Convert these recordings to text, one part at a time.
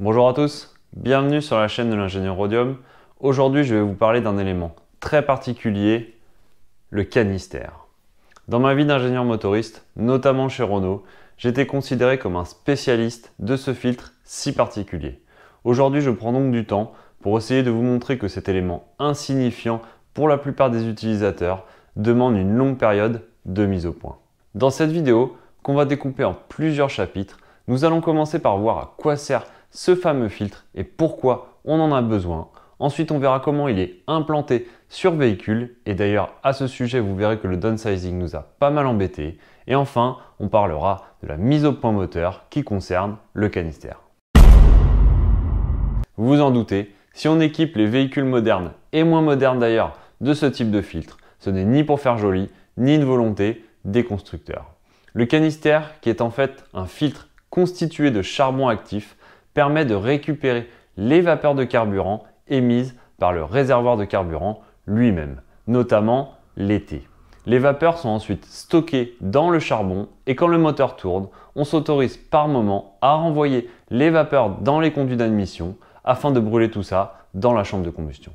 Bonjour à tous, bienvenue sur la chaîne de l'ingénieur Rhodium. Aujourd'hui, je vais vous parler d'un élément très particulier, le canister. Dans ma vie d'ingénieur motoriste, notamment chez Renault, j'étais considéré comme un spécialiste de ce filtre si particulier. Aujourd'hui, je prends donc du temps pour essayer de vous montrer que cet élément insignifiant pour la plupart des utilisateurs demande une longue période de mise au point. Dans cette vidéo, qu'on va découper en plusieurs chapitres, nous allons commencer par voir à quoi sert ce fameux filtre et pourquoi on en a besoin. Ensuite, on verra comment il est implanté sur véhicule. Et d'ailleurs, à ce sujet, vous verrez que le downsizing nous a pas mal embêté. Et enfin, on parlera de la mise au point moteur qui concerne le canister. Vous vous en doutez, si on équipe les véhicules modernes et moins modernes d'ailleurs de ce type de filtre, ce n'est ni pour faire joli, ni une volonté des constructeurs. Le canister, qui est en fait un filtre constitué de charbon actif, permet de récupérer les vapeurs de carburant émises par le réservoir de carburant lui-même, notamment l'été. Les vapeurs sont ensuite stockées dans le charbon et quand le moteur tourne, on s'autorise par moment à renvoyer les vapeurs dans les conduits d'admission afin de brûler tout ça dans la chambre de combustion.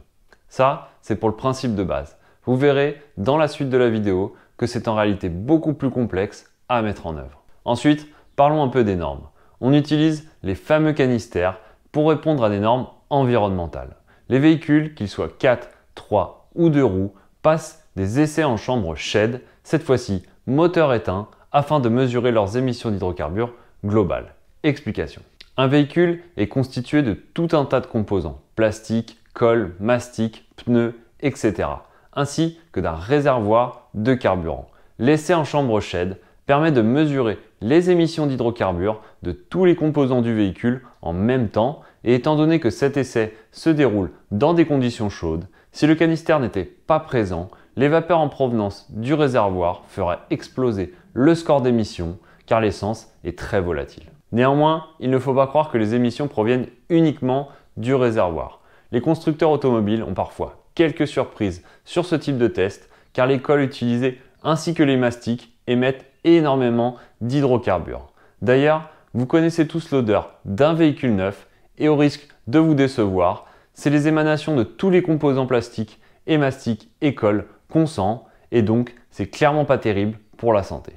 Ça, c'est pour le principe de base. Vous verrez dans la suite de la vidéo que c'est en réalité beaucoup plus complexe à mettre en œuvre. Ensuite, parlons un peu des normes. On utilise les fameux canisters pour répondre à des normes environnementales. Les véhicules, qu'ils soient 4, 3 ou 2 roues, passent des essais en chambre SHED, cette fois-ci moteur éteint, afin de mesurer leurs émissions d'hydrocarbures globales. Explication. Un véhicule est constitué de tout un tas de composants, plastique, colle, mastic, pneus, etc. ainsi que d'un réservoir de carburant. L'essai en chambre SHED permet de mesurer les émissions d'hydrocarbures de tous les composants du véhicule en même temps et étant donné que cet essai se déroule dans des conditions chaudes, si le canister n'était pas présent, les vapeurs en provenance du réservoir feraient exploser le score d'émissions car l'essence est très volatile. Néanmoins, il ne faut pas croire que les émissions proviennent uniquement du réservoir. Les constructeurs automobiles ont parfois quelques surprises sur ce type de test car les colles utilisées ainsi que les mastiques émettent énormément d'hydrocarbures. D'ailleurs, vous connaissez tous l'odeur d'un véhicule neuf et au risque de vous décevoir, c'est les émanations de tous les composants plastiques et mastiques et colles qu'on sent et donc c'est clairement pas terrible pour la santé.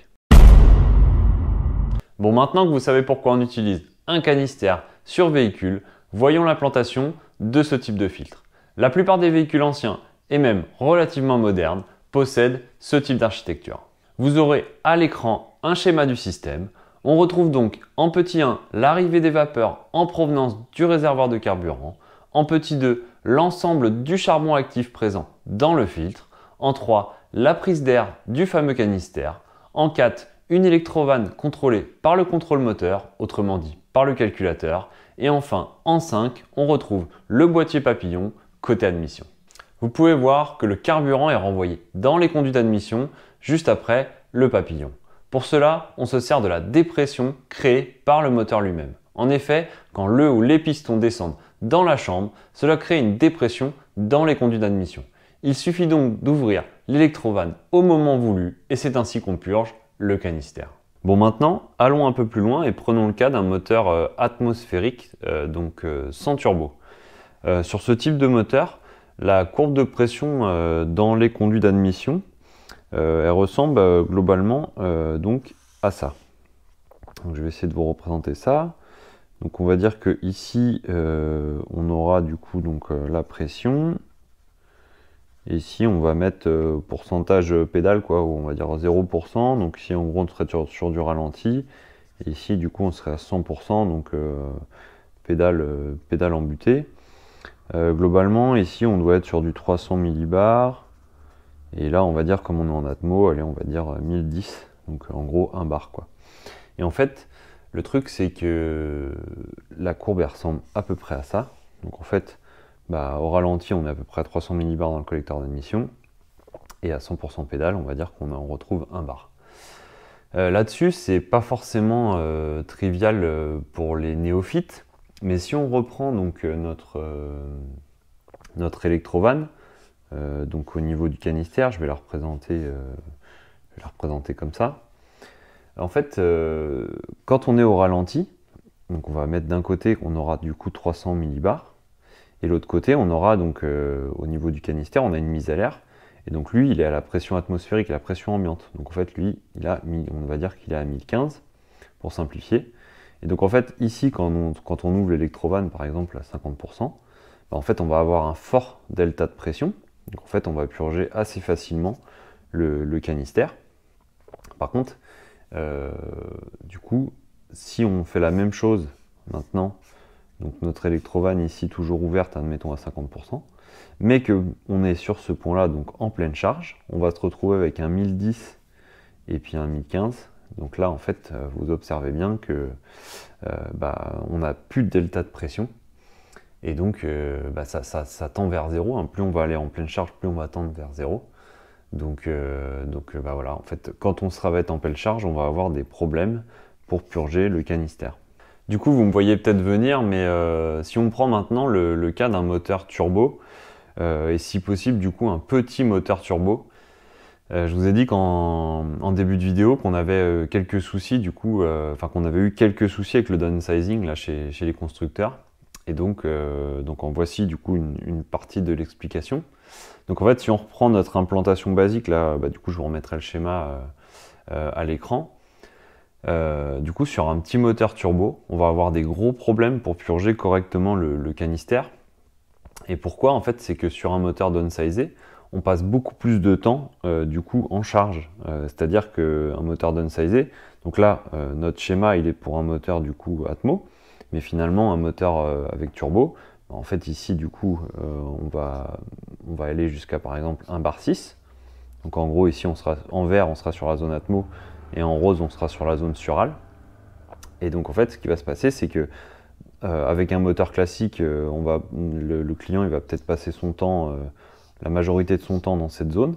Bon, maintenant que vous savez pourquoi on utilise un canister sur véhicule, voyons l'implantation de ce type de filtre. La plupart des véhicules anciens et même relativement modernes possèdent ce type d'architecture. Vous aurez à l'écran un schéma du système. On retrouve donc en petit 1 l'arrivée des vapeurs en provenance du réservoir de carburant, en petit 2 l'ensemble du charbon actif présent dans le filtre, en 3 la prise d'air du fameux canister, en 4 une électrovanne contrôlée par le contrôle moteur, autrement dit par le calculateur, et enfin en 5 on retrouve le boîtier papillon côté admission. Vous pouvez voir que le carburant est renvoyé dans les conduits d'admission juste après le papillon. Pour cela, on se sert de la dépression créée par le moteur lui-même. En effet, quand le ou les pistons descendent dans la chambre, cela crée une dépression dans les conduits d'admission. Il suffit donc d'ouvrir l'électrovanne au moment voulu et c'est ainsi qu'on purge le canister. Bon, maintenant, allons un peu plus loin et prenons le cas d'un moteur atmosphérique, donc sans turbo. Sur ce type de moteur, la courbe de pression dans les conduits d'admission, elle ressemble globalement donc à ça. Donc, je vais essayer de vous représenter ça. Donc on va dire que ici on aura du coup donc la pression. Et ici on va mettre pourcentage pédale quoi, où on va dire 0%. Donc ici en gros on serait sur du ralenti. Et ici du coup on serait à 100%, donc pédale en butée. Globalement, ici, on doit être sur du 300 millibars. Et là, on va dire, comme on est en atmo, allez, on va dire 1010. Donc, en gros, 1 bar, quoi. Et en fait, le truc, c'est que la courbe, elle ressemble à peu près à ça. Donc, en fait, au ralenti, on est à peu près à 300 millibars dans le collecteur d'admission. Et à 100% pédale, on va dire qu'on en retrouve 1 bar. Là-dessus, c'est pas forcément trivial pour les néophytes. Mais si on reprend donc notre électrovanne, donc au niveau du canister, je vais la représenter comme ça. En fait, quand on est au ralenti, Donc on va mettre d'un côté, on aura du coup 300 millibars. Et l'autre côté, on aura donc au niveau du canister, on a une mise à l'air. Et donc lui, il est à la pression atmosphérique et la pression ambiante. Donc en fait, lui, on va dire qu'il est à 1015 pour simplifier. Et donc en fait, ici, quand on ouvre l'électrovanne, par exemple, à 50%, bah, en fait, on va avoir un fort delta de pression. Donc en fait, on va purger assez facilement le canister. Par contre, du coup, si on fait la même chose maintenant, donc notre électrovanne ici toujours ouverte, admettons à 50%, mais qu'on est sur ce point-là, donc en pleine charge, on va se retrouver avec un 1010 et puis un 1015. Donc là, en fait, vous observez bien que on n'a plus de delta de pression. Et donc, ça tend vers 0. Hein. Plus on va aller en pleine charge, plus on va tendre vers 0. Donc voilà, en fait, quand on sera en pleine charge, on va avoir des problèmes pour purger le canister. Du coup, vous me voyez peut-être venir, mais si on prend maintenant le cas d'un moteur turbo, et si possible, du coup, un petit moteur turbo, je vous ai dit en début de vidéo qu'on avait quelques soucis, du coup, qu'on avait eu quelques soucis avec le downsizing là, chez les constructeurs. Et donc en voici du coup une partie de l'explication. Donc en fait, si on reprend notre implantation basique, là, du coup, je vous remettrai le schéma à l'écran. Du coup, sur un petit moteur turbo, on va avoir des gros problèmes pour purger correctement le canister. Et pourquoi? En fait, c'est que sur un moteur downsizé, on passe beaucoup plus de temps du coup en charge. C'est-à-dire qu'un moteur downsizé, donc là, notre schéma, il est pour un moteur du coup Atmo, mais finalement, un moteur avec turbo, en fait, ici, du coup, on va aller jusqu'à, par exemple, 1 bar 6. Donc en gros, ici, en vert, on sera sur la zone Atmo, et en rose, on sera sur la zone Sural. Et donc, en fait, ce qui va se passer, c'est que avec un moteur classique, le client il va peut-être passer son temps, la majorité de son temps dans cette zone,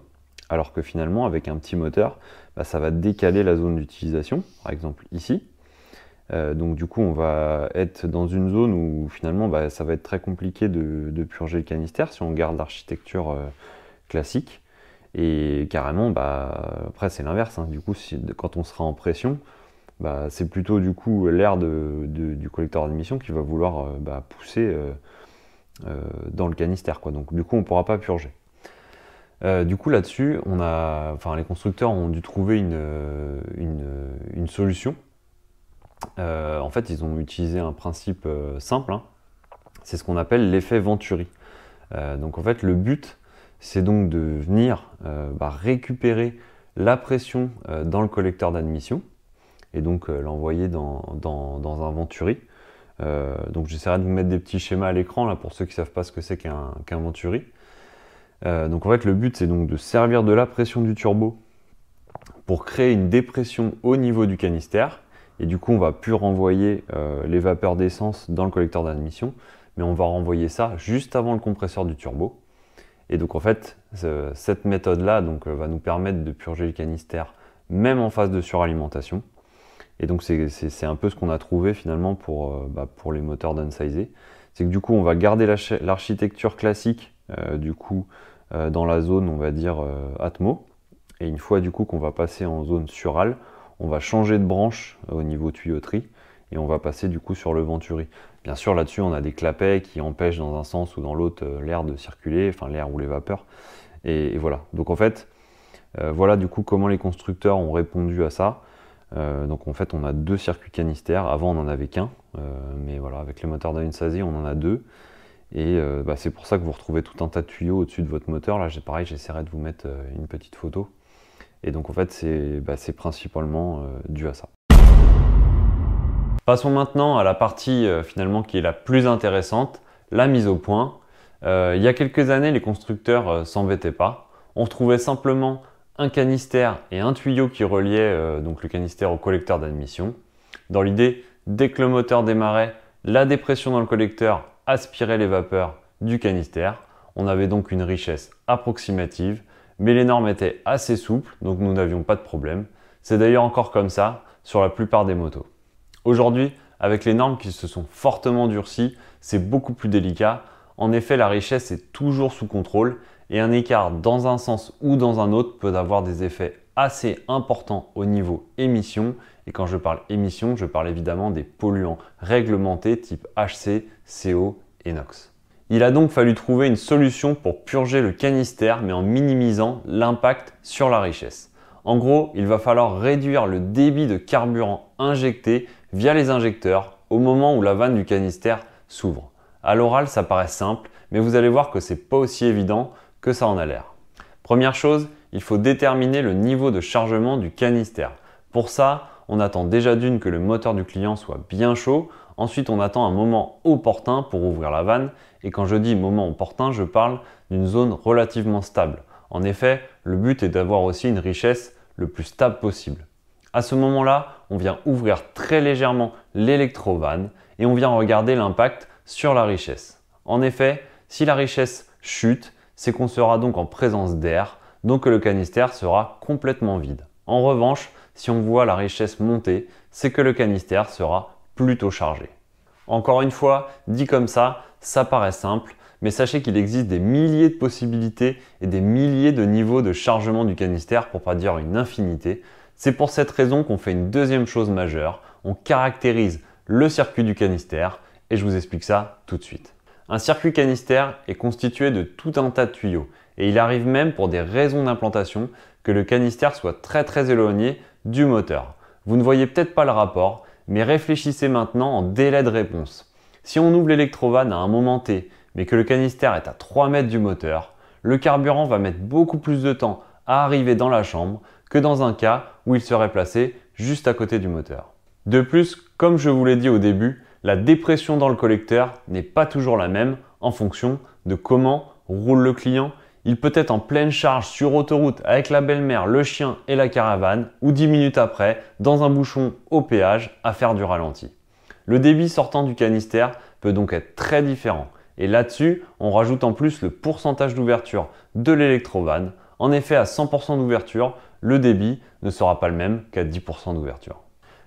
alors que finalement, avec un petit moteur, ça va décaler la zone d'utilisation, par exemple ici. Donc du coup, on va être dans une zone où finalement, ça va être très compliqué de purger le canister si on garde l'architecture classique. Et carrément, après c'est l'inverse. Hein. Du coup, quand on sera en pression, c'est plutôt du coup l'air du collecteur d'admission qui va vouloir pousser dans le canister, quoi. Donc du coup, on ne pourra pas purger. Du coup, là-dessus, les constructeurs ont dû trouver une solution. En fait, ils ont utilisé un principe simple, hein. C'est ce qu'on appelle l'effet Venturi. Donc en fait, le but, c'est donc de venir récupérer la pression dans le collecteur d'admission et donc l'envoyer dans un Venturi. Donc j'essaierai de vous mettre des petits schémas à l'écran là pour ceux qui ne savent pas ce que c'est qu'un Venturi. Donc en fait, le but, c'est donc de servir de la pression du turbo pour créer une dépression au niveau du canister. Et du coup, on va plus renvoyer les vapeurs d'essence dans le collecteur d'admission, mais on va renvoyer ça juste avant le compresseur du turbo. Et donc en fait, cette méthode-là va nous permettre de purger le canister même en phase de suralimentation. Et donc c'est un peu ce qu'on a trouvé finalement pour les moteurs downsizés. C'est que du coup, on va garder l'architecture classique dans la zone, on va dire, Atmo. Et une fois du coup qu'on va passer en zone Sural, on va changer de branche au niveau tuyauterie et on va passer du coup sur le Venturi. Bien sûr, là-dessus, on a des clapets qui empêchent dans un sens ou dans l'autre l'air de circuler, enfin l'air ou les vapeurs. Et voilà. Donc en fait, voilà du coup comment les constructeurs ont répondu à ça. Donc en fait, on a 2 circuits canister. Avant, on n'en avait qu'un. Mais voilà, avec les moteurs downsizés, on en a 2. Et c'est pour ça que vous retrouvez tout un tas de tuyaux au-dessus de votre moteur. Là, pareil, j'essaierai de vous mettre une petite photo. Et donc en fait, c'est principalement dû à ça. Passons maintenant à la partie finalement qui est la plus intéressante, la mise au point. Il y a quelques années, les constructeurs s'embêtaient pas. On retrouvait simplement un canister et un tuyau qui reliait donc le canister au collecteur d'admission. Dans l'idée, dès que le moteur démarrait, la dépression dans le collecteur aspirait les vapeurs du canister. On avait donc une richesse approximative, mais les normes étaient assez souples, donc nous n'avions pas de problème. C'est d'ailleurs encore comme ça sur la plupart des motos. Aujourd'hui, avec les normes qui se sont fortement durcies, c'est beaucoup plus délicat. En effet, la richesse est toujours sous contrôle et un écart dans un sens ou dans un autre peut avoir des effets assez importants au niveau émission Et quand je parle émissions, je parle évidemment des polluants réglementés type HC, CO et NOx. Il a donc fallu trouver une solution pour purger le canister mais en minimisant l'impact sur la richesse. En gros, il va falloir réduire le débit de carburant injecté via les injecteurs au moment où la vanne du canister s'ouvre. À l'oral, ça paraît simple, mais vous allez voir que c'est pas aussi évident que ça en a l'air. Première chose, il faut déterminer le niveau de chargement du canister. Pour ça, on attend déjà d'une que le moteur du client soit bien chaud. Ensuite, on attend un moment opportun pour ouvrir la vanne. Et quand je dis moment opportun, je parle d'une zone relativement stable. En effet, le but est d'avoir aussi une richesse le plus stable possible. À ce moment-là, on vient ouvrir très légèrement l'électrovanne et on vient regarder l'impact sur la richesse. En effet, si la richesse chute, c'est qu'on sera donc en présence d'air, donc que le canister sera complètement vide. En revanche, si on voit la richesse monter, c'est que le canister sera plutôt chargé. Encore une fois, dit comme ça paraît simple, mais sachez qu'il existe des milliers de possibilités et des milliers de niveaux de chargement du canister, pour pas dire une infinité. C'est pour cette raison qu'on fait une deuxième chose majeure, on caractérise le circuit du canister et je vous explique ça tout de suite. Un circuit canister est constitué de tout un tas de tuyaux et il arrive même pour des raisons d'implantation que le canister soit très éloigné du moteur. Vous ne voyez peut-être pas le rapport, mais réfléchissez maintenant en délai de réponse. Si on ouvre l'électrovanne à un moment T, mais que le canister est à 3 mètres du moteur, le carburant va mettre beaucoup plus de temps à arriver dans la chambre que dans un cas où il serait placé juste à côté du moteur. De plus, comme je vous l'ai dit au début, la dépression dans le collecteur n'est pas toujours la même en fonction de comment roule le client. Il peut être en pleine charge sur autoroute avec la belle-mère, le chien et la caravane, ou 10 minutes après, dans un bouchon au péage, à faire du ralenti. Le débit sortant du canister peut donc être très différent. Et là-dessus, on rajoute en plus le pourcentage d'ouverture de l'électrovanne. En effet, à 100% d'ouverture, le débit ne sera pas le même qu'à 10% d'ouverture.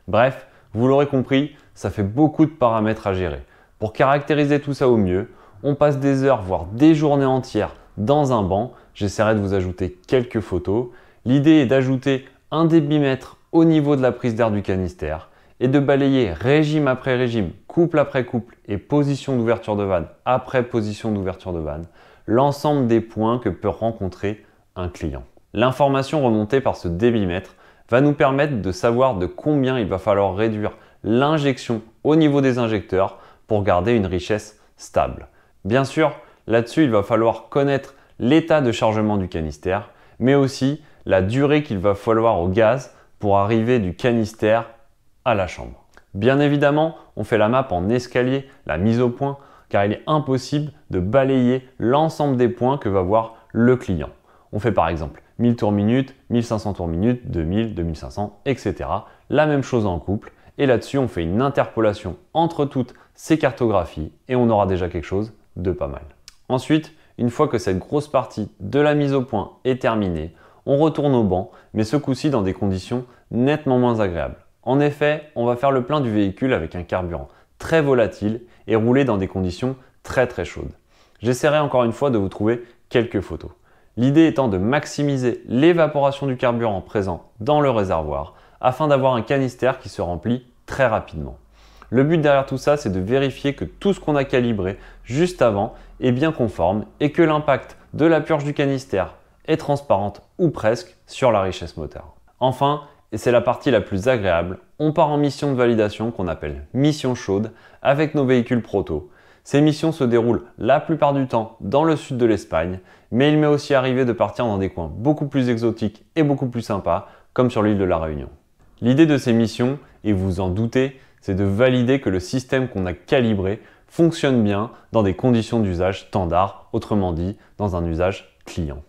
Bref, vous l'aurez compris, ça fait beaucoup de paramètres à gérer. Pour caractériser tout ça au mieux, on passe des heures, voire des journées entières dans un banc. J'essaierai de vous ajouter quelques photos. L'idée est d'ajouter un débitmètre au niveau de la prise d'air du canister et de balayer régime après régime, couple après couple et position d'ouverture de vanne après position d'ouverture de vanne, l'ensemble des points que peut rencontrer un client. L'information remontée par ce débitmètre va nous permettre de savoir de combien il va falloir réduire l'injection au niveau des injecteurs pour garder une richesse stable. Bien sûr, là-dessus, il va falloir connaître l'état de chargement du canister, mais aussi la durée qu'il va falloir au gaz pour arriver du canister à la chambre. Bien évidemment, on fait la map en escalier, la mise au point, car il est impossible de balayer l'ensemble des points que va voir le client. On fait par exemple 1000 tours minute, 1500 tours minute, 2000, 2500, etc. La même chose en couple. Et là-dessus, on fait une interpolation entre toutes ces cartographies et on aura déjà quelque chose de pas mal. Ensuite, une fois que cette grosse partie de la mise au point est terminée, on retourne au banc, mais ce coup-ci dans des conditions nettement moins agréables. En effet, on va faire le plein du véhicule avec un carburant très volatile et rouler dans des conditions très chaudes. J'essaierai encore une fois de vous trouver quelques photos. L'idée étant de maximiser l'évaporation du carburant présent dans le réservoir afin d'avoir un canister qui se remplit très rapidement. Le but derrière tout ça, c'est de vérifier que tout ce qu'on a calibré juste avant est bien conforme et que l'impact de la purge du canister est transparente ou presque sur la richesse moteur. Enfin, et c'est la partie la plus agréable, on part en mission de validation qu'on appelle mission chaude avec nos véhicules proto. Ces missions se déroulent la plupart du temps dans le sud de l'Espagne, mais il m'est aussi arrivé de partir dans des coins beaucoup plus exotiques et beaucoup plus sympas, comme sur l'île de la Réunion. L'idée de ces missions, et vous en doutez, c'est de valider que le système qu'on a calibré fonctionne bien dans des conditions d'usage standard, autrement dit, dans un usage client.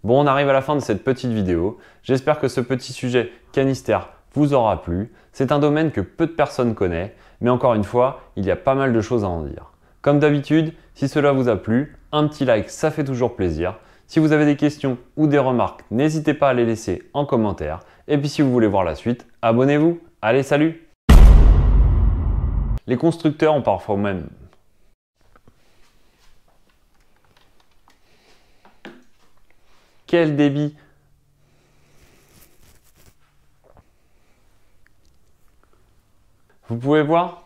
Bon, on arrive à la fin de cette petite vidéo. J'espère que ce petit sujet canister vous aura plu. C'est un domaine que peu de personnes connaissent, mais encore une fois, il y a pas mal de choses à en dire. Comme d'habitude, si cela vous a plu, un petit like, ça fait toujours plaisir. Si vous avez des questions ou des remarques, n'hésitez pas à les laisser en commentaire. Et puis si vous voulez voir la suite, abonnez-vous. Allez, salut! Les constructeurs ont parfois même... Quel débit! Vous pouvez voir